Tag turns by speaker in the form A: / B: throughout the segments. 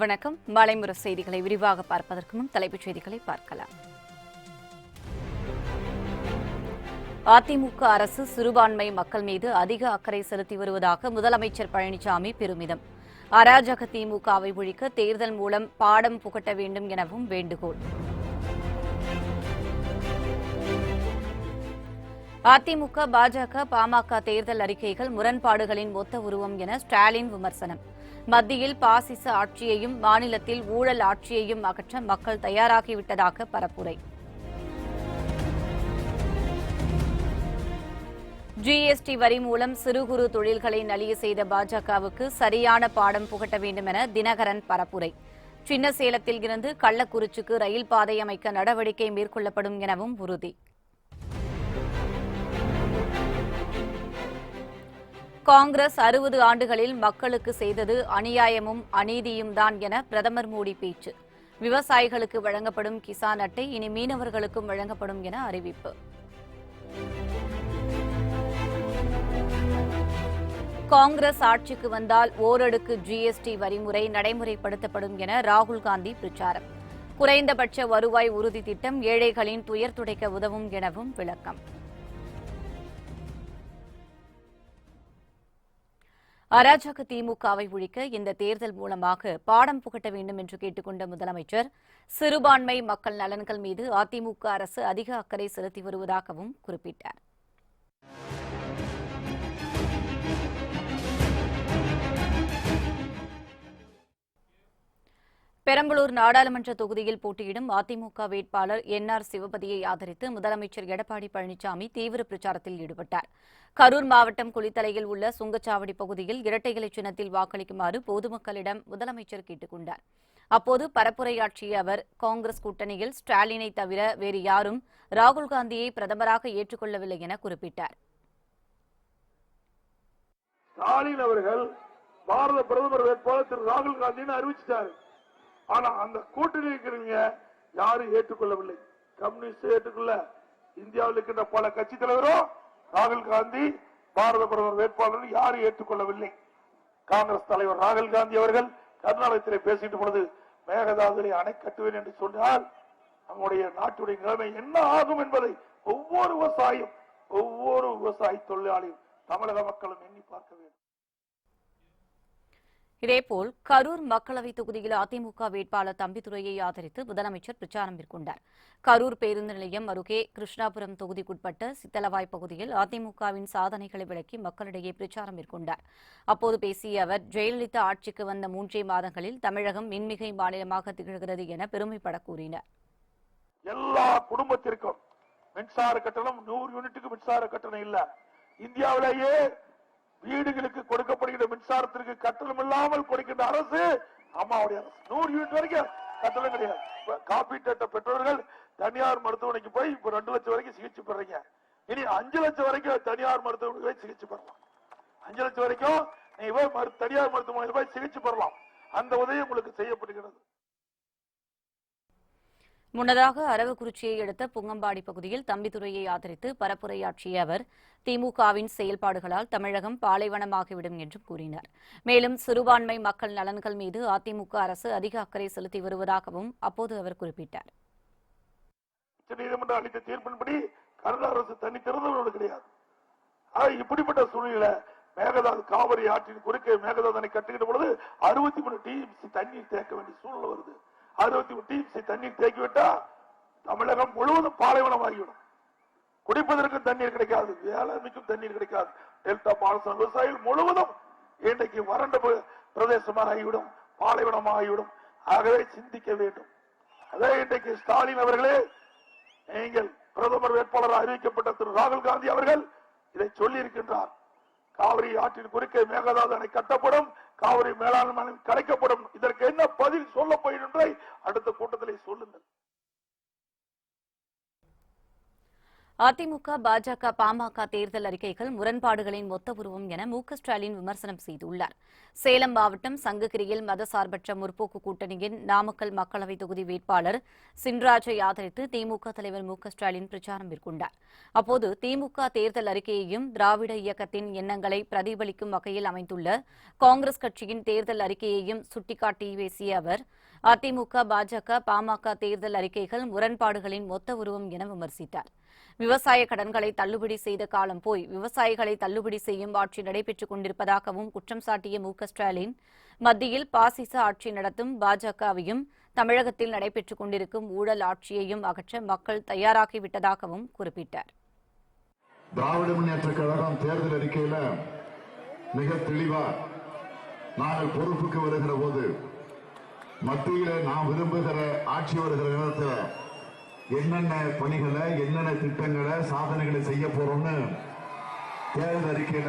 A: வணக்கம். மாலைமுறை செய்திகளை விரிவாக பார்ப்பதற்கு முன் தலைப்புச் செய்திகளை பார்க்கலாம். அதிமுக அரசு சிறுபான்மை மக்கள் மீது அதிக அக்கறை செலுத்தி வருவதாக முதலமைச்சர் பழனிசாமி பெருமிதம். அராஜக திமுகவை ஒழிக்க தேர்தல் மூலம் பாடம் புகட்ட வேண்டும் எனவும் வேண்டுகோள். அதிமுக, பாஜக, பாமக தேர்தல் அறிக்கைகள் முரண்பாடுகளின் மொத்த உருவம் என ஸ்டாலின் விமர்சனம். மத்தியில் பாசிச ஆட்சியையும் மாநிலத்தில் ஊழல் ஆட்சியையும் அகற்ற மக்கள் தயாராகிவிட்டதாக பரப்புரை. ஜிஎஸ்டி வரி மூலம் சிறு குறு தொழில்களை நலிய செய்த பாஜகவுக்கு சரியான பாடம் புகட்ட வேண்டும் என தினகரன் பரப்புரை. சின்ன சேலத்தில் இருந்து கள்ளக்குறிச்சிக்கு ரயில் பாதை அமைக்க நடவடிக்கை மேற்கொள்ளப்படும் எனவும் உறுதி. காங்கிரஸ் 60 ஆண்டுகளில் மக்களுக்கு செய்தது அநியாயமும் அநீதியும் தான் என பிரதமர் மோடி பேச்சு. விவசாயிகளுக்கு வழங்கப்படும் கிசான் அட்டை இனி மீனவர்களுக்கும் வழங்கப்படும் என அறிவிப்பு. காங்கிரஸ் ஆட்சிக்கு வந்தால் ஓரடுக்கு ஜிஎஸ்டி வரிமுறை நடைமுறைப்படுத்தப்படும் என ராகுல் காந்தி பிரச்சாரம். குறைந்தபட்ச வருவாய் உறுதி திட்டம் ஏழைகளின் துயர் துடைக்க உதவும் எனவும் விளக்கம். அராஜக திமுகவை ஒழிக்க இந்த தேர்தல் மூலமாக பாடம் புகட்ட வேண்டும் என்று கேட்டுக் கொண்ட முதலமைச்சர் சிறுபான்மை மக்கள் நலன்கள் மீது அதிமுக அரசு அதிக அக்கறை செலுத்தி வருவதாகவும் குறிப்பிட்டார். பெரம்பலூர் நாடாளுமன்ற தொகுதியில் போட்டியிடும் அதிமுக வேட்பாளர் என்ஆர் சிவபதியை ஆதரித்து முதலமைச்சர் எடப்பாடி பழனிசாமி தீவிர பிரச்சாரத்தில் ஈடுபட்டார். கரூர் மாவட்டம் குளித்தலையில் உள்ள சுங்கச்சாவடி பகுதியில் இரட்டை இலை சின்னத்தில் வாக்களிக்குமாறு பொதுமக்களிடம் முதலமைச்சர் கேட்டுக் கொண்டார். அப்போது பரப்புரையாற்றிய அவர், காங்கிரஸ் கூட்டணியில் ஸ்டாலினை தவிர வேறு யாரும் ராகுல் காந்தியை பிரதமராக ஏற்றுக்கொள்ளவில்லை என குறிப்பிட்டார்.
B: ஸ்டாலின் அவர்கள் பாரத பிரதமர் வேட்பாளர் திரு ராகுல் காந்தின்னு அறிவிச்சிட்டாரு. ஆனா அந்த கூட்டணி இருக்கிறவங்க யாரும் ஏற்றுக்கொள்ளவில்லை. கம்யூனிஸ்ட் ஏற்றுக்கொள்ள, இந்தியாவில் இருக்கின்ற பல கட்சி தலைவரும் ராகுல் காந்தி பாரத பிரதமர் வேட்பாளர் யாரும் ஏற்றுக்கொள்ளவில்லை. காங்கிரஸ் தலைவர் ராகுல் காந்தி அவர்கள் கர்நாடகத்திலே பேசிட்டு பொழுது மேகதாதுரை அணை கட்டுவேன் என்று சொன்னால் நம்முடைய நாட்டுடைய நிலைமை என்ன ஆகும் என்பதை ஒவ்வொரு விவசாய தொழிலாளியும் தமிழக மக்களும் எண்ணி பார்க்க வேண்டும்.
A: இதேபோல் கரூர் மக்களவைத் தொகுதியில் அதிமுக வேட்பாளர் தம்பிதுரையை ஆதரித்து முதலமைச்சர் பிரச்சாரம் மேற்கொண்டார். கரூர் பேருந்து நிலையம் அருகே கிருஷ்ணாபுரம் தொகுதிக்குட்பட்ட சித்தலவாய் பகுதியில் அதிமுகவின் சாதனைகளை விளக்கி மக்களிடையே பிரச்சாரம் மேற்கொண்டார். அப்போது பேசிய அவர், ஜெயலலிதா ஆட்சிக்கு வந்த 3 மாதங்களில் தமிழகம் மின்மிகை மாநிலமாக திகழ்கிறது என பெருமைப்பட கூறினார்.
B: எல்லா குடும்பத்திற்கும் மின்சார கட்டணம் 100 யூனிட்டுக்கு மின்சார கட்டணம் இல்ல. இந்தியாவிலேயே வீடுகளுக்கு கொடுக்கப்படுகின்ற மின்சாரத்திற்கு கட்டணம் இல்லாமல் கொடுக்கின்ற அரசு அம்மாவுடைய அரசு. 100 யூனிட் வரைக்கும் கட்டணம் கிடையாது. காப்பீட்டு பெற்றோர்கள் தனியார் மருத்துவமனைக்கு போய் இப்ப 2 லட்சம் வரைக்கும் சிகிச்சை பெறீங்க. இனி 5 லட்சம் வரைக்கும் தனியார் மருத்துவமனைக்கு போய் சிகிச்சை பெறலாம். 5 லட்சம் வரைக்கும் நீங்க தனியார் மருத்துவமனையில் போய் சிகிச்சை பெறலாம். அந்த உதவி உங்களுக்கு செய்யப்படுகிறது.
A: முன்னதாக அரவக்குறிச்சியை அடுத்த புங்கம்பாடி பகுதியில் தம்பிதுரையை ஆதரித்து பரப்புரையாற்றிய அவர், திமுகவின் செயல்பாடுகளால் தமிழகம் பாலைவனமாகிவிடும் என்றும் கூறினார். மேலும் சிறுபான்மை மக்கள் நலன்கள் மீது அதிமுக அரசு அதிக அக்கறை செலுத்தி வருவதாகவும் அப்போது அவர் குறிப்பிட்டார்.
B: உச்சநீதிமன்றம் அளித்த தீர்ப்பின்படி கர்நாடக அரசு தண்ணி திறந்தவர்கள் கிடையாது. இப்படிப்பட்ட சூழ்நிலை மேகதாது காவிரி ஆற்றின் குறுக்கே மேகதாது அணை கட்டுகின்ற பொழுது 63 டிஎம்சி தண்ணீர் தேக்க வேண்டிய சூழ்நிலை வருது. 63 டிஎம்சி தண்ணீர் தேக்கிவிட்டா தமிழகம் முழுவதும் பாலைவனமாகிவிடும். குடிப்பதற்கு தண்ணீர் கிடைக்காது, வேளாண்மைக்கும் தண்ணீர் கிடைக்காது. டெல்டா பாலசன விவசாயிகள் முழுவதும் இன்றைக்கு வறண்ட பிரதேசமாக ஆகிவிடும், பாலைவனமாகிவிடும். ஆகவே சிந்திக்க வேண்டும். அதே இன்றைக்கு ஸ்டாலின் அவர்களே, நீங்கள் பிரதமர் வேட்பாளராக அறிவிக்கப்பட்ட திரு ராகுல் காந்தி அவர்கள் இதை சொல்லி இருக்கின்றார். காவிரி ஆற்றின் குறுக்கே மேகதாது அணை கட்டப்படும், காவிரி மேலாண்மை கலைக்கப்படும். இதற்கு என்ன பதில் சொல்ல போகின்றதை அடுத்த கூட்டத்திலே சொல்லுங்கள்.
A: அதிமுக, பாஜக, பாமக தேர்தல் அறிக்கைகள் முரண்பாடுகளின் மொத்த உருவம் என மு.க.ஸ்டாலின் விமர்சனம் செய்துள்ளார். சேலம் மாவட்டம் சங்ககிரியில் மதசார்பற்ற முற்போக்கு கூட்டணியின் நாமக்கல் மக்களவை தொகுதி வேட்பாளர் சின்ராஜை ஆதரித்து திமுக தலைவர் மு.க.ஸ்டாலின் பிரச்சாரம் மேற்கொண்டார். அப்போது திமுக தேர்தல் அறிக்கையையும் திராவிட இயக்கத்தின் எண்ணங்களை பிரதிபலிக்கும் வகையில் அமைந்துள்ள காங்கிரஸ் கட்சியின் தேர்தல் அறிக்கையையும் சுட்டிக்காட்டி பேசிய அவர், அதிமுக, பாஜக, பாமக தேர்தல் அறிக்கைகள் முரண்பாடுகளின் மொத்த உருவம் என விமர்சித்தார். விவசாய கடன்களை தள்ளுபடி செய்த காலம் போய் விவசாயிகளை தள்ளுபடி செய்யும் ஆட்சி நடைபெற்றுக் கொண்டிருப்பதாகவும் குற்றம் சாட்டிய மு.க.ஸ்டாலின், மத்தியில் பாசிச ஆட்சி நடத்தும் பாஜகவையும் தமிழகத்தில் நடைபெற்றுக் கொண்டிருக்கும் ஊழல் ஆட்சியையும் அகற்ற மக்கள் தயாராகிவிட்டதாகவும் குறிப்பிட்டார்.
C: திராவிட முன்னேற்றக் கழகம் தேர்தல் அறிக்கையில மிக தெளிவா நாங்கள் பொறுப்புக்கு வருகிற போது மத்தியில நாம் விரும்புகிற ஆட்சி வருகிற நேரத்தில் என்னென்ன பணிகளை, என்னென்ன திட்டங்களை, சாதனைகளை செய்ய போறோம்னு தேர்தல் அறிக்கையில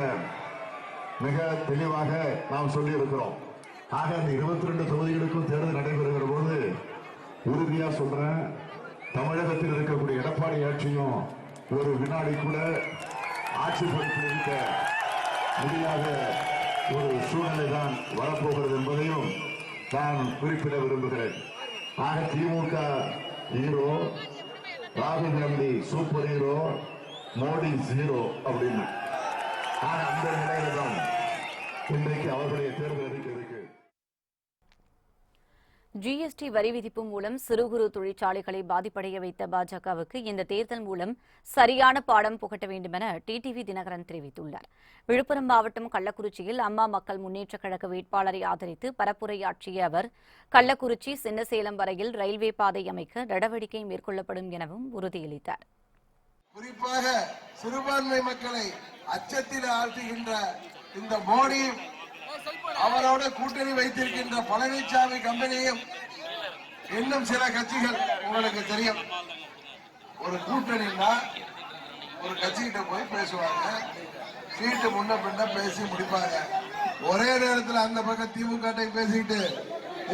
C: மிக தெளிவாக நாம் சொல்லி இருக்கிறோம். ஆக அந்த 22 தொகுதிகளுக்கும் தேர்தல் நடைபெறுகிற போது உறுதியா சொல்றேன், தமிழகத்தில் இருக்கக்கூடிய எடப்பாடி ஆட்சியும் ஒரு வினாடி கூட ஆட்சி பொறுப்பில் இருக்க முடியாத ஒரு சூழ்நிலை தான் வரப்போகிறது என்பதையும் நான் குறிப்பிட விரும்புகிறேன். ஆக திமுக ஹீரோ, ராகுல் Gandhi super hero, Modi zero அப்படின்னு அந்த நிலையில தான் இன்றைக்கு அவர்களுடைய தேர்தல் அறிக்கை இருக்கு.
A: ஜிஎஸ்டி வரி விதிப்பு மூலம் சிறு குறு தொழிற்சாலைகளை பாதிப்படைய வைத்த பாஜகவுக்கு இந்த தேர்தல் மூலம் சரியான பாடம் புகட்ட வேண்டுமென டிடிவி தினகரன் தெரிவித்துள்ளார். விழுப்புரம் மாவட்டம் கள்ளக்குறிச்சியில் அம்மா மக்கள் முன்னேற்றக் கழக வேட்பாளரை ஆதரித்து பரப்புரையாற்றிய அவர், கள்ளக்குறிச்சி சின்னசேலம் வரையில் ரயில்வே பாதை அமைக்க நடவடிக்கை மேற்கொள்ளப்படும் எனவும் உறுதியளித்தார்.
D: குறிப்பாக சிறுபான்மை மக்களை அச்சத்தில் ஆழ்த்துகின்ற இந்த மோடி, அவரோட கூட்டணி வைத்திருக்கின்ற பழனிசாமி கம்பெனியும், இன்னும் சில கட்சிகள் உங்களுக்கு தெரியும். ஒரு கூட்டணின்னா ஒரு கட்சிகிட்ட போய் பேசுவாங்க, சீட்டு முன்ன பின்ன பேசி முடிப்பாங்க. ஒரே நேரத்தில் அந்த பக்கம் திமுக பேசிக்கிட்டு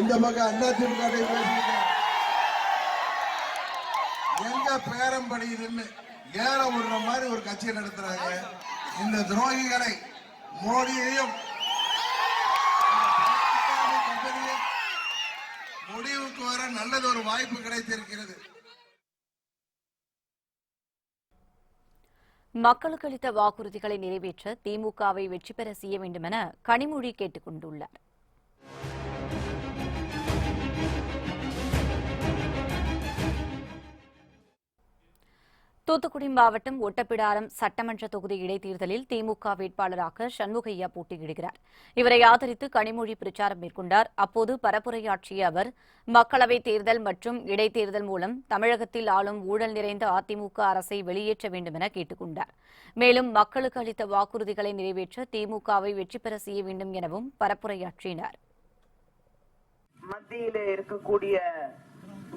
D: இந்த பக்கம் அண்ணா திமுக பேசிக்கிட்டு எங்க பேரம் படியுதுன்னு ஏற விடுற மாதிரி ஒரு கட்சி நடத்துறாங்க. இந்த துரோகிகளை மோடியையும் முடிவுக்கு வர நல்லது ஒரு வாய்ப்பு கிடைத்திருக்கிறது.
A: மக்களுக்கு அளித்த வாக்குறுதிகளை நிறைவேற்ற திமுகவை வெற்றி பெற செய்ய வேண்டும் என கனிமொழி கேட்டுக் கொண்டுள்ளார். தூத்துக்குடி மாவட்டம் ஒட்டப்பிடாரம் சட்டமன்ற தொகுதி இடைத்தேர்தலில் திமுக வேட்பாளராக சண்முகையா போட்டியிடுகிறார். இவரை ஆதரித்து கனிமொழி பிரச்சாரம் மேற்கொண்டார். அப்போது பரப்புரையாற்றிய அவர், மக்களவைத் தேர்தல் மற்றும் இடைத்தேர்தல் மூலம் தமிழகத்தில் ஆளும் ஊழல் நிறைந்த அதிமுக அரசை வெளியேற்ற வேண்டும் என கேட்டுக் கொண்டார். மேலும் மக்களுக்கு அளித்த வாக்குறுதிகளை நிறைவேற்ற திமுகவை வெற்றி பெற செய்ய வேண்டும் எனவும் பரப்புரையாற்றினார்.
E: மத்தியிலே இருக்கக்கூடிய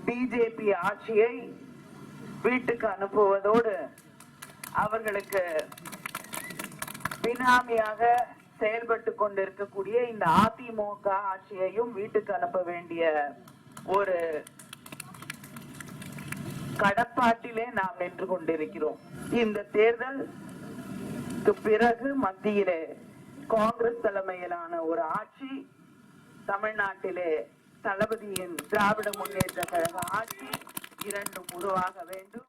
E: பிஜேபி ஆட்சியை வீட்டுக்கு அனுப்புவதோடு அவர்களுக்கு பினாமியாக செயல்பட்டு கொண்டிருக்கக்கூடிய இந்த அதிமுக ஆட்சியையும் வீட்டுக்கு அனுப்ப வேண்டிய ஒரு கடப்பாட்டிலே நாம் நின்று கொண்டிருக்கிறோம். இந்த தேர்தலுக்கு பிறகு மத்தியிலே காங்கிரஸ் தலைமையிலான ஒரு ஆட்சி, தமிழ்நாட்டிலே தளபதியின் திராவிட முன்னேற்ற கழக ஆட்சி இரண்டும் உருவாக வேண்டும்.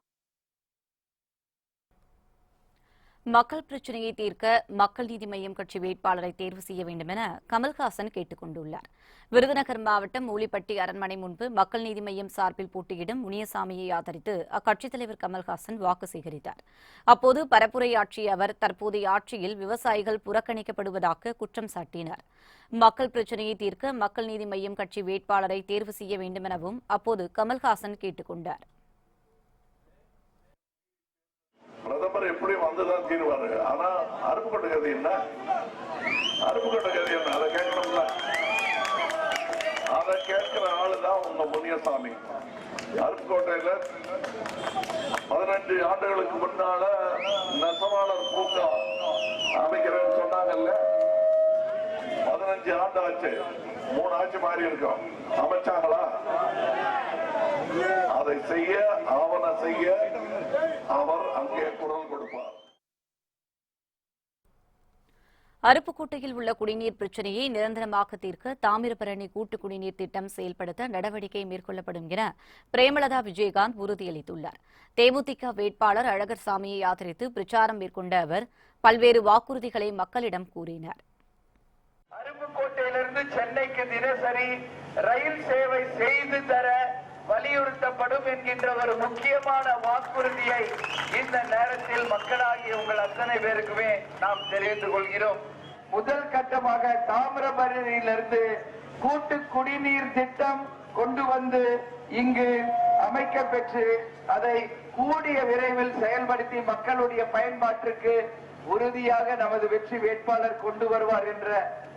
A: மக்கள் பிரச்சினையை தீர்க்க மக்கள் நீதி மய்யம் கட்சி வேட்பாளரை தேர்வு செய்ய வேண்டும் என கமல்ஹாசன் கேட்டுக் கொண்டுள்ளார். விருதுநகர் மாவட்டம் மூலிப்பட்டி அரண்மனை முன்பு மக்கள் நீதி மய்யம் சார்பில் போட்டியிடும் முனியசாமியை ஆதரித்து அக்கட்சித் தலைவர் கமல்ஹாசன் வாக்கு சேகரித்தார். அப்போது பரப்புரையாற்றிய அவர், தற்போதைய ஆட்சியில் விவசாயிகள் புறக்கணிக்கப்படுவதாக குற்றம் சாட்டினார். மக்கள் பிரச்சினையை தீர்க்க மக்கள் நீதி மய்யம் கட்சி வேட்பாளரை தேர்வு செய்ய வேண்டும் எனவும் அப்போது கமல்ஹாசன் கேட்டுக் கொண்டார்.
B: பிரதமர் எப்படி வந்துதான் தீர்வாரு. ஆனா அருப்புக்கோட்டை கதை என்ன, அருப்புக்கோட்டை கதை என்ன, அதை கேட்கணும்ல. அதை கேட்கிற ஆளுதான் உங்க முனியசாமி. அருப்புக்கோட்டையில 15 ஆண்டுகளுக்கு முன்னால நெசவாளர் பூங்கா அமைக்கிறேன்னு சொன்னாங்கல்ல. 15 ஆண்டு ஆச்சு, 3 ஆட்சி மாறி இருக்கோம். அமைச்சாங்களா? அதை செய்ய, ஆவண செய்ய அவர் அங்கே குரல் கொடுப்பார்.
A: அருப்புக்கோட்டையில் உள்ள குடிநீர் பிரச்சினையை நிரந்தரமாக தீர்க்க தாமிரபரணி கூட்டு குடிநீர் திட்டம் செயல்படுத்த நடவடிக்கை மேற்கொள்ளப்படும் என பிரேமலதா விஜயகாந்த் உறுதியளித்துள்ளார். தேமுதிக வேட்பாளர் அழகர்சாமியை ஆதரித்து பிரச்சாரம் மேற்கொண்ட அவர் பல்வேறு வாக்குறுதிகளை மக்களிடம் கூறினார்.
E: அருப்புக்கோட்டையிலிருந்து சென்னைக்கு தினசரி ரயில் சேவை செய்து தர வலியுறுத்தப்படும் என்கின்ற ஒரு முக்கியமான வாக்குறுதியை இந்த நேரத்தில் மக்களாகிய உங்கள் அத்தனை பேருக்குமே நாம் தெரிவித்துக் கொள்கிறோம். முதல் கட்டமாக தாமிரபரணியிலிருந்து கூட்டு குடிநீர் திட்டம் கொண்டு வந்து இங்கு அமைக்க பெற்று அதை கூடிய விரைவில் செயல்படுத்தி மக்களுடைய பயன்பாட்டிற்கு உறுதியாக நமது வெற்றி வேட்பாளர் கொண்டு வருவார் என்ற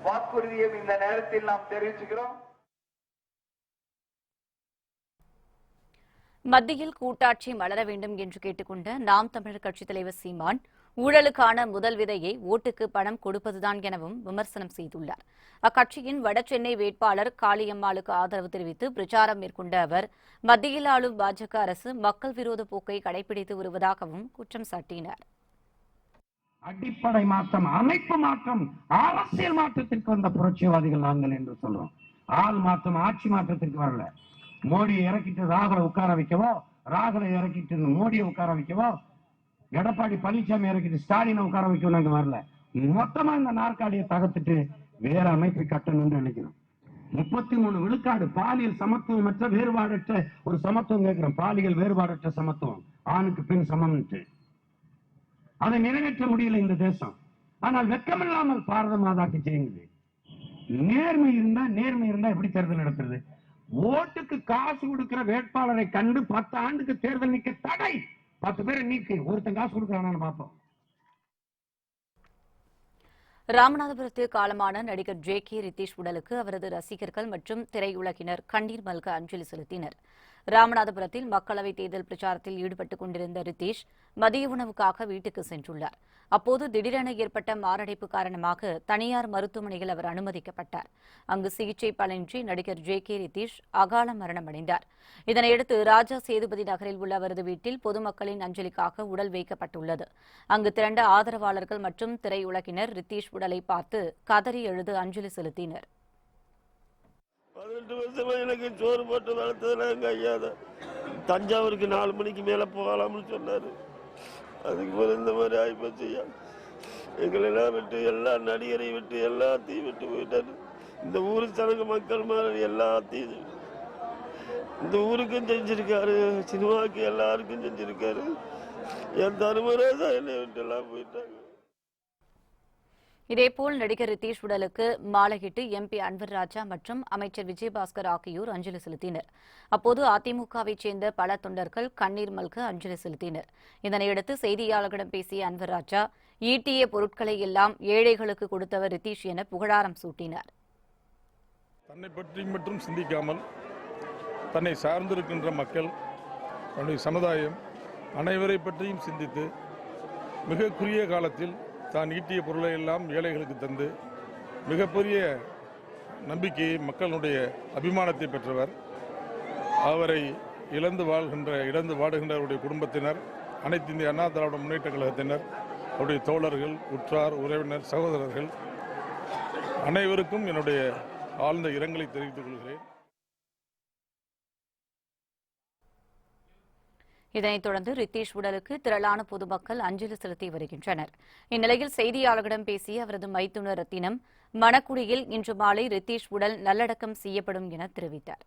E: வாக்குறுதியும் இந்த நேரத்தில் நாம் தெரிவிச்சுக்கிறோம்.
A: மத்தியில் கூட்டாட்சி மலர வேண்டும் என்று கேட்டுக்கொண்ட நாம் தமிழர் கட்சித் தலைவர் சீமான் ஊழலுக்கான முதல் விதையை ஓட்டுக்கு பணம் கொடுப்பதுதான் எனவும் விமர்சனம் செய்துள்ளார். அக்கட்சியின் வடசென்னை வேட்பாளர் காளியம்மாளுக்கு ஆதரவு தெரிவித்து பிரச்சாரம் மேற்கொண்ட அவர் மத்தியில் ஆளும் பாஜக அரசு மக்கள் விரோத போக்கை கடைபிடித்து வருவதாகவும் குற்றம் சாட்டினார்.
F: அடிப்படை மாற்றம், அமைப்பு மாற்றம், அரசியல் மாற்றத்திற்கு வந்த புரட்சிவாதிகள் நாங்கள் என்று சொல்றோம். ஆள் மாற்றம், ஆட்சி மாற்றத்திற்கு வரல. மோடியை இறக்கிட்டு ராகுலை உட்கார வைக்கவோ, ராகுலை இறக்கிட்டு மோடியை உட்கார வைக்கவோ, எடப்பாடி பழனிசாமி இறக்கிட்டு ஸ்டாலினை உட்கார வைக்கவோ நாங்க வரல. மொத்தமா இந்த நாற்காலியை தகர்த்துட்டு வேற அமைப்பை கட்டணும் நினைக்கிறோம். 33 விழுக்காடு பாலியல் சமத்துவமற்ற வேறுபாடற்ற ஒரு சமத்துவம் கேட்கிறோம். பாலியல் வேறுபாடற்ற சமத்துவம், ஆணுக்கு பெண் சமம்ட்டு அதை நிறைவேற்ற முடியல இந்த தேசம். ஆனால் வெட்கமில்லாமல் பாரத மாதாக்கு செய்யுது. நேர்மை இருந்தா எப்படி தேர்தல் நடத்துறது? ஓட்டுக்கு காசு கொடுக்கிற வேட்பாளரை கண்டு 10 ஆண்டுக்கு தேர்தல் நிக்க தடை. 10 பேரை நீக்கு, ஒருத்தன் காசு கொடுக்கறானு பார்ப்போம்.
A: ராமநாதபுரத்தில் காலமான நடிகர் ஜே.கே. ரித்தீஷ் உடலுக்கு அவரது ரசிகர்கள் மற்றும் திரையுலகினர் கண்ணீர் மல்க அஞ்சலி செலுத்தினர். ராமநாதபுரத்தில் மக்களவைத் தேர்தல் பிரச்சாரத்தில் ஈடுபட்டுக் கொண்டிருந்த ரித்தீஷ் மதிய உணவுக்காக வீட்டுக்கு சென்றுள்ளார். அப்போது திடீரென ஏற்பட்ட மாரடைப்பு காரணமாக தனியார் மருத்துவமனையில் அவர் அனுமதிக்கப்பட்டார். அங்கு சிகிச்சை பலனின்றி நடிகர் ஜே.கே. ரித்தீஷ் அகால மரணமடைந்தார். இதனையடுத்து ராஜா சேதுபதி நகரில் உள்ள அவரது வீட்டில் பொதுமக்களின் அஞ்சலிக்காக உடல் வைக்கப்பட்டுள்ளது. அங்கு திரண்ட ஆதரவாளர்கள் மற்றும் திரையுலகினர் ரித்தீஷ் உடலை பார்த்து கதறி எழுது அஞ்சலி செலுத்தினர்.
G: 18 வருஷமா எனக்கு சோறு போட்டு வளர்த்ததுல எங்க ஐயா தஞ்சாவூருக்கு 4 மணிக்கு மேல போகலாம்னு சொன்னாரு. அதுக்கு மேல இந்த மாதிரி ஆயிப்போச்சு ஐயா. எங்களெல்லாம் விட்டு, எல்லா நடிகரை விட்டு, எல்லாத்தையும் விட்டு போயிட்டாரு. இந்த ஊரு சனங்க மக்கள் மாதிரி எல்லாத்தையும் இந்த ஊருக்கும் செஞ்சிருக்காரு, சினிமாவுக்கு எல்லாருக்கும் செஞ்சிருக்காரு. என் தருமராஜா என்னை விட்டு எல்லாம் போயிட்டாங்க.
A: இதேபோல் நடிகர் ரித்தீஷ் உடலுக்கு மாலையிட்டு எம்பி அன்வர் ராஜா மற்றும் அமைச்சர் விஜயபாஸ்கர் ஆகியோர் அஞ்சலி செலுத்தினர். அப்போது அதிமுகவைச் சேர்ந்த பல தொண்டர்கள் கண்ணீர் மல்க அஞ்சலி செலுத்தினர். இதனையடுத்து செய்தியாளர்களிடம் பேசிய அன்வர் ராஜா ஈட்டிய பொருட்களை எல்லாம் ஏழைகளுக்கு கொடுத்தவர் ரித்தீஷ் என புகழாரம் சூட்டினார்.
H: தன்னை பற்றி மட்டும் சிந்திக்காமல் தன்னை சார்ந்திருக்கின்ற மக்கள், தன்னுடைய சமுதாயம் அனைவரை பற்றியும் சிந்தித்து மிக குறுகிய காலத்தில் தான் ஈட்டிய பொருளை எல்லாம் ஏழைகளுக்கு தந்து மிகப்பெரிய நம்பிக்கையை, மக்களுடைய அபிமானத்தை பெற்றவர். அவரை இழந்து வாடுகின்றவருடைய குடும்பத்தினர், அனைத்து இந்திய அண்ணா திராவிட முன்னேற்ற கழகத்தினர், அவருடைய தோழர்கள், உற்றார், உறவினர், சகோதரர்கள் அனைவருக்கும் என்னுடைய ஆழ்ந்த இரங்கலை தெரிவித்துக் கொள்கிறேன்.
A: இதனைத் தொடர்ந்து ரித்தீஷ் உடலுக்கு திரளான பொதுமக்கள் அஞ்சலி செலுத்தி வருகின்றனர். இந்நிலையில் செய்தியாளர்களிடம் பேசிய அவரது மைத்துனர் ரத்தினம் மணக்குடியில் இன்று மாலை ரித்தீஷ் உடல் நல்லடக்கம் செய்யப்படும் என தெரிவித்தார்.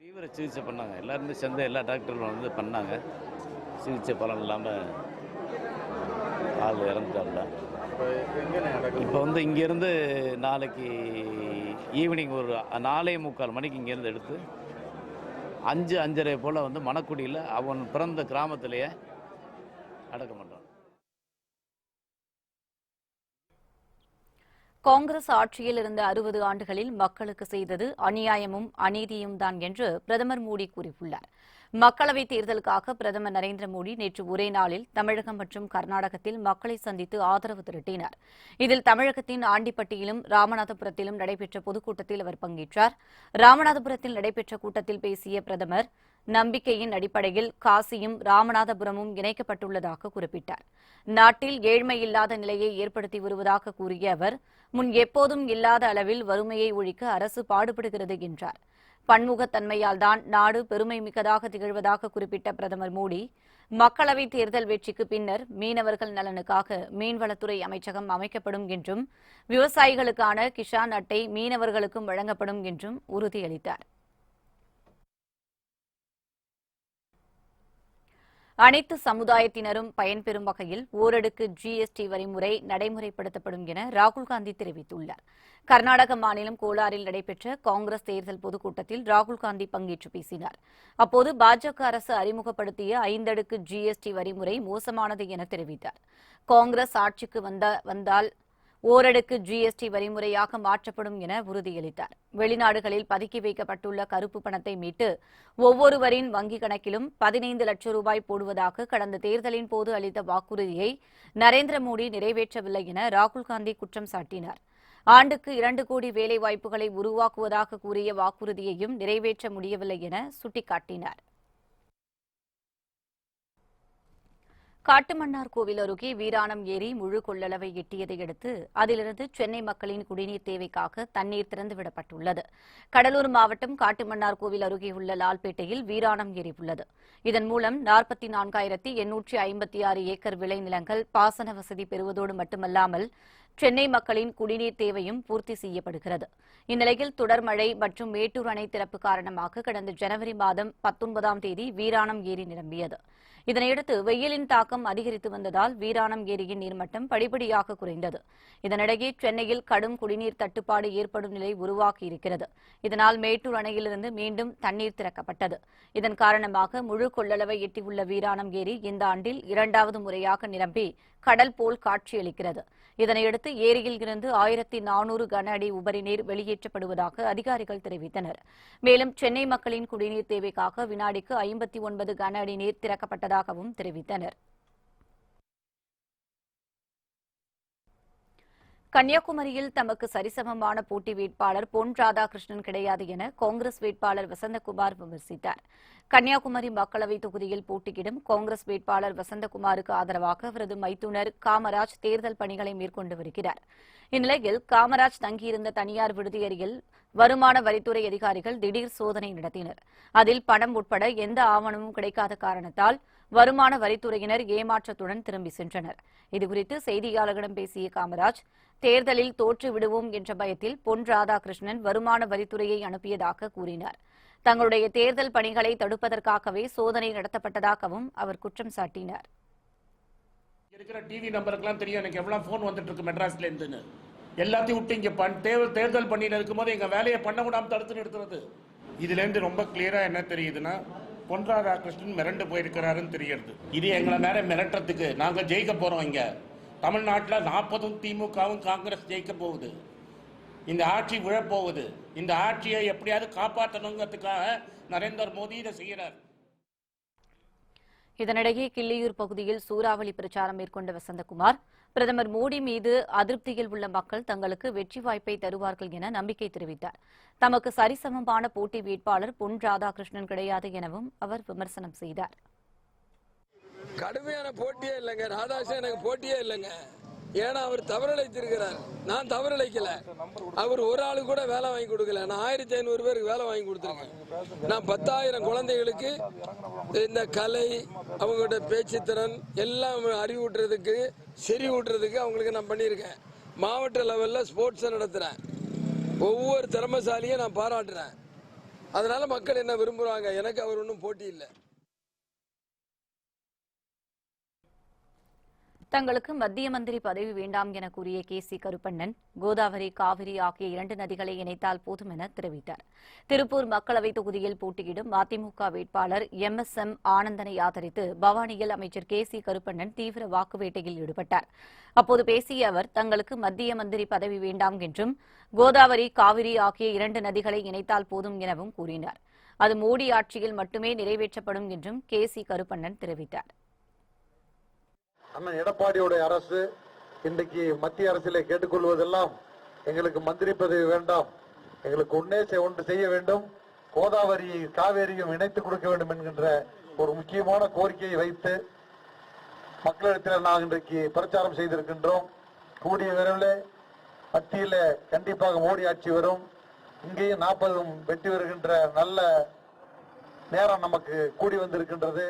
I: தீவிர சிகிச்சை பண்ணாங்க, எல்லாருமே சேர்ந்து எல்லா டாக்டர்களும் வந்து பண்ணாங்க. சிகிச்சை பலன் இல்லாமல் ஆள் இறந்துட்டார்ல. இப்போ வந்து இங்கேருந்து நாளைக்கு ஈவினிங் ஒரு 4:45 மணிக்கு இங்கேருந்து எடுத்து 5-5:30 போல் வந்து மணக்குடியில் அவன் பிறந்த கிராமத்திலேயே அடக்கம் பண்ணுறான்.
A: காங்கிரஸ் ஆட்சியில் இருந்த 60 ஆண்டுகளில் மக்களுக்கு செய்தது அநியாயமும் அநீதியும் தான் என்று பிரதமர் மோடி கூறியுள்ளார். மக்களவைத் தேர்தலுக்காக பிரதமர் நரேந்திர மோடி நேற்று ஒரே நாளில் தமிழகம் மற்றும் கர்நாடகத்தில் மக்களை சந்தித்து ஆதரவு திரட்டினார். இதில் தமிழகத்தின் ஆண்டிப்பட்டியிலும் ராமநாதபுரத்திலும் நடைபெற்ற பொதுக்கூட்டத்தில் அவர் பங்கேற்றார். ராமநாதபுரத்தில் நடைபெற்ற கூட்டத்தில் பேசிய பிரதமர், நம்பிக்கையின் அடிப்படையில் காசியும் ராமநாதபுரமும் இணைக்கப்பட்டுள்ளதாக குறிப்பிட்டார். நாட்டில் ஏழ்மை இல்லாத நிலையை ஏற்படுத்தி வருவதாக கூறிய அவர், முன் எப்போதும் இல்லாத அளவில் வறுமையை ஒழிக்க அரசு பாடுபடுகிறது என்றார். பன்முகத்தன்மையால் தான் நாடு பெருமை மிக்கதாக திகழ்வதாக குறிப்பிட்ட பிரதமர் மோடி, மக்களவைத் தேர்தல் வெற்றிக்கு பின்னர் மீனவர்கள் நலனுக்காக மீன்வளத்துறை அமைச்சகம் அமைக்கப்படும் என்றும், விவசாயிகளுக்கான கிஷான் அட்டை மீனவர்களுக்கும் வழங்கப்படும் என்றும் உறுதியளித்தார். அனைத்து சமுதாயத்தினரும் பயன்பெறும் வகையில் ஓரடுக்கு ஜிஎஸ்டி வரிமுறை நடைமுறைப்படுத்தப்படும் என ராகுல்காந்தி தெரிவித்துள்ளார். கர்நாடக மாநிலம் கோலாரில் நடைபெற்ற காங்கிரஸ் தேர்தல் பொதுக்கூட்டத்தில் ராகுல்காந்தி பங்கேற்று பேசினார். அப்போது பாஜக அரசு அறிமுகப்படுத்திய 5 அடுக்கு ஜிஎஸ்டி வரிமுறை மோசமானது என தெரிவித்தார். காங்கிரஸ் ஆட்சிக்கு வந்தால் ஓரடுக்கு ஜிஎஸ்டி வரிமுறையாக மாற்றப்படும் என உறுதியளித்தார். வெளிநாடுகளில் பதுக்கி வைக்கப்பட்டுள்ள கருப்பு பணத்தை மீட்டு ஒவ்வொருவரின் வங்கிக் கணக்கிலும் 15 லட்சம் ரூபாய் போடுவதாக கடந்த தேர்தலின் போது அளித்த வாக்குறுதியை நரேந்திர மோடி நிறைவேற்றவில்லை என ராகுல்காந்தி குற்றம் சாட்டினார். ஆண்டுக்கு 2 கோடி வேலைவாய்ப்புகளை உருவாக்குவதாக கூறிய வாக்குறுதியையும் நிறைவேற்ற முடியவில்லை என சுட்டிக்காட்டினார். காட்டுமன்னார் கோவில் அருகே வீராணம் ஏரி முழு கொள்ளளவை எட்டியதை அடுத்து அதிலிருந்து சென்னை மக்களின் குடிநீர் தேவைக்காக தண்ணீர் திறந்துவிடப்பட்டுள்ளது. கடலூர் மாவட்டம் காட்டுமன்னார் கோவில் அருகே உள்ள லால்பேட்டையில் வீராணம் ஏரி உள்ளது. இதன் மூலம் 44,856 ஏக்கர் விளைநிலங்கள் பாசன வசதி பெறுவதோடு மட்டுமல்லாமல் சென்னை மக்களின் குடிநீர் தேவையும் பூர்த்தி செய்யப்படுகிறது. இந்நிலையில் தொடர் மழை மற்றும் மேட்டூர் அணை திறப்பு காரணமாக கடந்த ஜனவரி மாதம் 19ஆம் தேதி வீராணம் ஏரி நிரம்பியது. இதனையடுத்து வெயிலின் தாக்கம் அதிகரித்து வந்ததால் வீராணம் ஏரியின் நீர்மட்டம் படிப்படியாக குறைந்தது. இதனிடையே சென்னையில் கடும் குடிநீர் தட்டுப்பாடு ஏற்படும் நிலை உருவாகியிருக்கிறது. இதனால் மேட்டூர் அணையிலிருந்து மீண்டும் தண்ணீர் திறக்கப்பட்டது. இதன் காரணமாக முழு கொள்ளளவை எட்டியுள்ள வீராணம் ஏரி இந்த ஆண்டில் 2வது முறையாக நிரம்பி கடல் போல் காட்சியளிக்கிறது. இதனையடுத்து ஏரியில் இருந்து 1400 கன அடி உபரி நீர் வெளியேற்றப்படுவதாக அதிகாரிகள் தெரிவித்தனர். மேலும் சென்னை மக்களின் குடிநீர் தேவைக்காக வினாடிக்கு 59 கன அடி நீர் திறக்கப்பட்டதாகவும் தெரிவித்தனர். கன்னியாகுமரியில் தமக்கு சரிசமமான போட்டி வேட்பாளர் பொன் ராதாகிருஷ்ணன் கிடையாது என காங்கிரஸ் வேட்பாளர் வசந்தகுமார் விமர்சித்தார். கன்னியாகுமரி மக்களவைத் தொகுதியில் போட்டியிடும் காங்கிரஸ் வேட்பாளர் வசந்தகுமாருக்கு ஆதரவாக அவரது மைத்துனர் காமராஜ் தேர்தல் பணிகளை மேற்கொண்டு வருகிறார். இந்நிலையில் காமராஜ் தங்கியிருந்த தனியார் விடுதியறையில் வருமான வரித்துறை அதிகாரிகள் திடீர் சோதனை நடத்தினர். அதில் பணம் உட்பட எந்த ஆவணமும் கிடைக்காத காரணத்தால் வருமான வரித்துறையினர் ஏமாற்றத்துடன் திரும்பி சென்றனர். இதுகுறித்து செய்தியாளர்களிடம் பேசிய காமராஜ், தேர்தலில் தோற்று விடுவோம் என்ற பயத்தில் பொன் ராதாகிருஷ்ணன் வருமான வரித்துறையை அனுப்பியதாக கூறினார். தங்களுடைய தேர்தல் பணிகளை தடுப்பதற்காகவே சோதனை நடத்தப்பட்டதாகவும் அவர் குற்றம் சாட்டினார்.
F: இருக்கிற டிவி நம்பருக்குலாம் தெரியும் எனக்கு எவ்வளவு போன் வந்துட்டு இருக்கு மெட்ராஸ்ல இருந்துன்னு. எல்லாத்தையும் விட்டு இங்க தேர்தல் பண்ணிட்டு இருக்கும்போது எங்க வேலையை பண்ண விடாம தடுத்து நிறுத்துறது. இதுல இருந்து ரொம்ப கிளியரா என்ன தெரியுதுன்னா பொன் ராதாகிருஷ்ணன் மிரண்டு போயிருக்கிறாருன்னு தெரியுது. இது எங்களை மேல மிரட்டுறதுக்கு நாங்க ஜெயிக்க போறோம். இங்க தமிழ்நாட்டில் 40 திமுகவும் காங்கிரஸ் ஜெயிக்க போகுது. இந்த ஆட்சி விழப்போகுது. இந்த ஆட்சியை எப்படியாவது காப்பாற்றணுங்கிறதுக்காக நரேந்திர மோடி இதை செய்கிறார்.
A: இதனிடையே கிள்ளியூர் பகுதியில் சூறாவளி பிரச்சாரம் மேற்கொண்ட வசந்தகுமார், பிரதமர் மோடி மீது அதிருப்தியில் உள்ள மக்கள் தங்களுக்கு வெற்றி வாய்ப்பை தருவார்கள் என நம்பிக்கை தெரிவித்தார். தமக்கு சரிசமமான போட்டி வேட்பாளர் பொன் ராதாகிருஷ்ணன் கிடையாது எனவும் அவர் விமர்சனம் செய்தார்.
J: கடுமையான போட்டியே இல்லைங்க. ராதாகிருஷ்ணன் எனக்கு போட்டியே இல்லைங்க. ஏன்னா அவர் தவறிழைத்திருக்கிறார். நான் தவறிழைக்கல. அவர் ஒரு ஆளு கூட வேலை வாங்கி கொடுக்கல. நான் 1500 பேருக்கு வேலை வாங்கி கொடுத்துருக்கேன். நான் 10,000 குழந்தைகளுக்கு இந்த கலை, அவங்களோட பேச்சுத்திறன் எல்லாம் அறிவூட்டுறதுக்கு, செறிவூட்டுறதுக்கு அவங்களுக்கு நான் பண்ணியிருக்கேன். மாவட்ட லெவலில் ஸ்போர்ட்ஸை நடத்துகிறேன். ஒவ்வொரு திறமைசாலியும் நான் பாராட்டுறேன். அதனால மக்கள் என்ன விரும்புகிறாங்க. எனக்கு அவர் ஒன்றும் போட்டி இல்லை.
A: தங்களுக்கு மத்திய மந்திரி பதவி வேண்டாம் என கூறிய KC கருப்பண்ணன், கோதாவரி, காவிரி ஆகிய 2 நதிகளை இணைத்தால் போதும் என தெரிவித்தார். திருப்பூர் மக்களவைத் தொகுதியில் போட்டியிடும் அதிமுக வேட்பாளர் MSM ஆனந்தனை ஆதரித்து பவானியில் அமைச்சர் KC கருப்பண்ணன் தீவிர வாக்குவேட்டையில் ஈடுபட்டார். அப்போது பேசிய அவர், தங்களுக்கு மத்திய மந்திரி பதவி வேண்டாம் என்றும் கோதாவரி, காவிரி ஆகிய 2 நதிகளை இணைத்தால் போதும் எனவும் கூறினார். அது மோடி ஆட்சியில் மட்டுமே நிறைவேற்றப்படும் என்றும் KC கருப்பண்ணன் தெரிவித்தார்.
K: அண்ணன் எடப்பாடியுடைய அரசு இன்றைக்கு மத்திய அரசிலே கேட்டுக்கொள்வதெல்லாம், எங்களுக்கு மந்திரி பதவி வேண்டாம், எங்களுக்கு ஒன்று செய்ய வேண்டும், கோதாவரி காவேரியும் இணைத்துக் கொடுக்க வேண்டும் என்கின்ற ஒரு முக்கியமான கோரிக்கையை வைத்து மக்களிடத்தில் நாம் இன்றைக்கு பிரச்சாரம் செய்திருக்கின்றோம். கூடிய விரைவில் மத்தியில் கண்டிப்பாக மோடி ஆட்சி வரும். இங்கேயும் 40 வெற்றி வருகின்ற நல்ல நேரம் நமக்கு கூடி வந்திருக்கின்றது.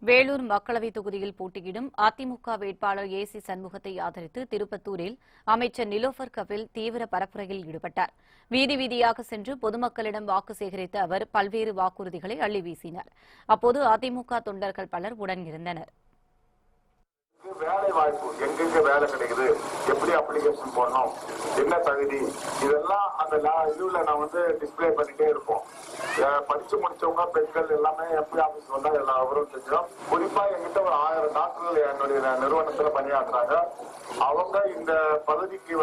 A: வேலூர் மக்களவைத் தொகுதியில் போட்டியிடும் அதிமுக வேட்பாளர் ஏசி சண்முகத்தை ஆதரித்து திருப்பத்தூரில் அமைச்சர் நிலோஃபர் கபில் தீவிர பரப்புரையில் ஈடுபட்டார். வீதி வீதியாக சென்று பொதுமக்களிடம் வாக்கு சேகரித்த அவர் பல்வேறு வாக்குறுதிகளை அள்ளி வீசினார். அப்போது அதிமுக தொண்டர்கள் பலர் உடனிருந்தனர்.
B: வேலை வாய்ப்பு எங்கெங்க வேலை கிடைக்குது, எப்படி அப்ளிகேஷன் போடணும், என்ன தகுதி, இதெல்லாம் அந்த இதுல நான் டிஸ்பிளே பண்ணிட்டே இருப்போம். படிச்சு முடிச்சவங்க பெண்கள் எல்லாமே எம்பி ஆபீஸ் வந்தா எல்லா விவரம் தெரியும். குறிப்பா எங்கிட்ட ஒரு 1000 டாக்டர்கள் என்னுடைய நிறுவனத்துல பணியாற்றுறாங்க. அவங்க இந்த பகுதிக்கு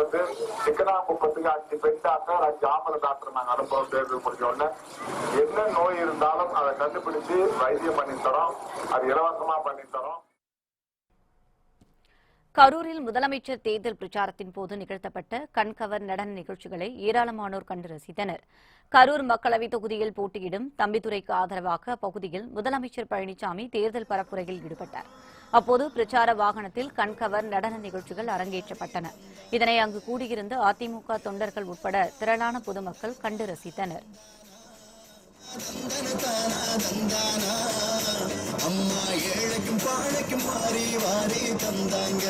B: சிக்கனாங்குப்பத்துக்கு 5 பெண் டாக்டர் 5 ஆம்பளை டாக்டர் நாங்க அனுபவம் தேர்தல் முடிஞ்ச உடனே என்ன நோய் இருந்தாலும் அதை கண்டுபிடிச்சு வைத்தியம் பண்ணி தரோம். அது இலவசமா பண்ணி தரோம்.
A: கரூரில் முதலமைச்சர் தேர்தல் பிரச்சாரத்தின் போது நிகழ்த்தப்பட்ட கண்கவர் நடன நிகழ்ச்சிகளை ஏராளமானோர் கண்டு ரசித்தனர். கரூர் மக்களவைத் தொகுதியில் போட்டியிடும் தம்பிதுரைக்கு ஆதரவாக அப்பகுதியில் முதலமைச்சர் பழனிசாமி தேர்தல் பரப்புரையில் ஈடுபட்டார். அப்போது பிரச்சார வாகனத்தில் கண்கவர் நடன நிகழ்ச்சிகள் அரங்கேற்றப்பட்டன. இதனை அங்கு கூடியிருந்த அதிமுக தொண்டர்கள் உட்பட திரளான பொதுமக்கள் கண்டு ரசித்தனர்.
L: அம்மா ஏழைக்கும் பாழைக்கும் வாரி வாரி தந்தாங்க.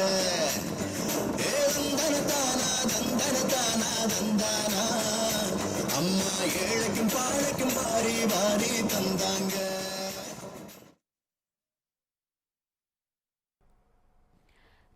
L: அம்மா ஏழைக்கும் பாழைக்கும் வாரி வாரி தந்தாங்க.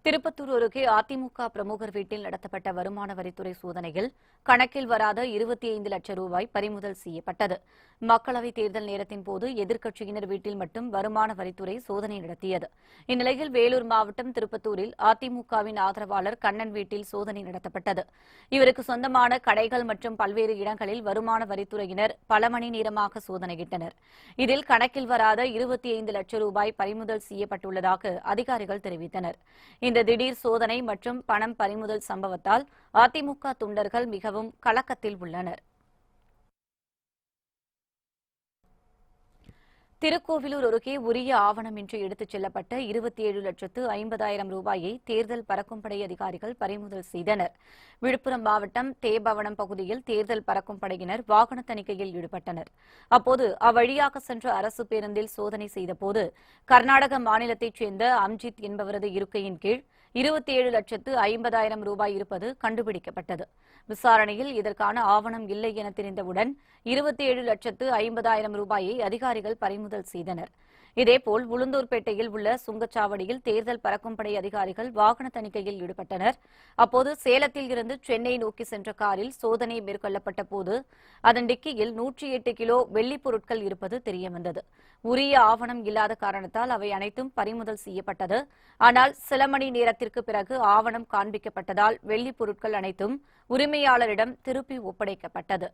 A: திருப்பத்தூர் அருகே அதிமுக பிரமுகர் வீட்டில் நடத்தப்பட்ட வருமான வரித்துறை சோதனையில் கணக்கில் வராத 25 லட்சம் ரூபாய் பறிமுதல் செய்யப்பட்டது. மக்களவைத் தேர்தல் நேரத்தின் போது எதிர்க்கட்சியினர் வீட்டில் மட்டும் வருமான வரித்துறை சோதனை நடத்தியது. இந்நிலையில் வேலூர் மாவட்டம் திருப்பத்தூரில் அதிமுகவின் ஆதரவாளர் கண்ணன் வீட்டில் சோதனை நடத்தப்பட்டது. இவருக்கு சொந்தமான கடைகள் மற்றும் பல்வேறு இடங்களில் வருமான வரித்துறையினர் பல மணி நேரமாக சோதனையிட்டனர். இதில் கணக்கில் வராத 25 லட்சம் ரூபாய் பறிமுதல் செய்யப்பட்டுள்ளதாக அதிகாரிகள் தெரிவித்தனர். இந்த திடீர் சோதனை மற்றும் பணம் பறிமுதல் சம்பவத்தால் அதிமுக தொண்டர்கள் மிகவும் கலக்கத்தில் உள்ளனர். திருக்கோவிலூர் அருகே உரிய ஆவணமின்றி எடுத்துச் செல்லப்பட்ட 27,50,000 ரூபாயை தேர்தல் பறக்கும்படை அதிகாரிகள் பறிமுதல் செய்தனர். விழுப்புரம் மாவட்டம் தேபவனம் பகுதியில் தேர்தல் பறக்கும் படையினர் வாகன தணிக்கையில் ஈடுபட்டனர். அப்போது அவ்வழியாக சென்ற அரசு பேருந்தில் சோதனை செய்தபோது கர்நாடக மாநிலத்தைச் சேர்ந்த அம்ஜித் என்பவரது இருக்கையின் கீழ் 27,50,000 ரூபாய் இருப்பது கண்டுபிடிக்கப்பட்டது. விசாரணையில் இதற்கான ஆவணம் இல்லை என தெரிந்தவுடன் 27,50,000 ரூபாயை அதிகாரிகள் பறிமுதல் செய்தனர். இதேபோல் உளுந்தூர்பேட்டையில் உள்ள சுங்கச்சாவடியில் தேர்தல் பறக்கும்படை அதிகாரிகள் வாகன தணிக்கையில் ஈடுபட்டனர். அப்போது சேலத்தில் இருந்து சென்னை நோக்கி சென்ற காரில் சோதனை மேற்கொள்ளப்பட்ட போது அதன் டிக்கியில் 108 கிலோ வெள்ளிப் பொருட்கள் இருப்பது தெரியவந்தது. உரிய ஆவணம் இல்லாத காரணத்தால் அவை அனைத்தும் பறிமுதல் செய்யப்பட்டது. ஆனால் சில மணி நேரத்திற்கு பிறகு ஆவணம் காண்பிக்கப்பட்டதால் வெள்ளிப் பொருட்கள் அனைத்தும் உரிமையாளரிடம் திருப்பி ஒப்படைக்கப்பட்டது.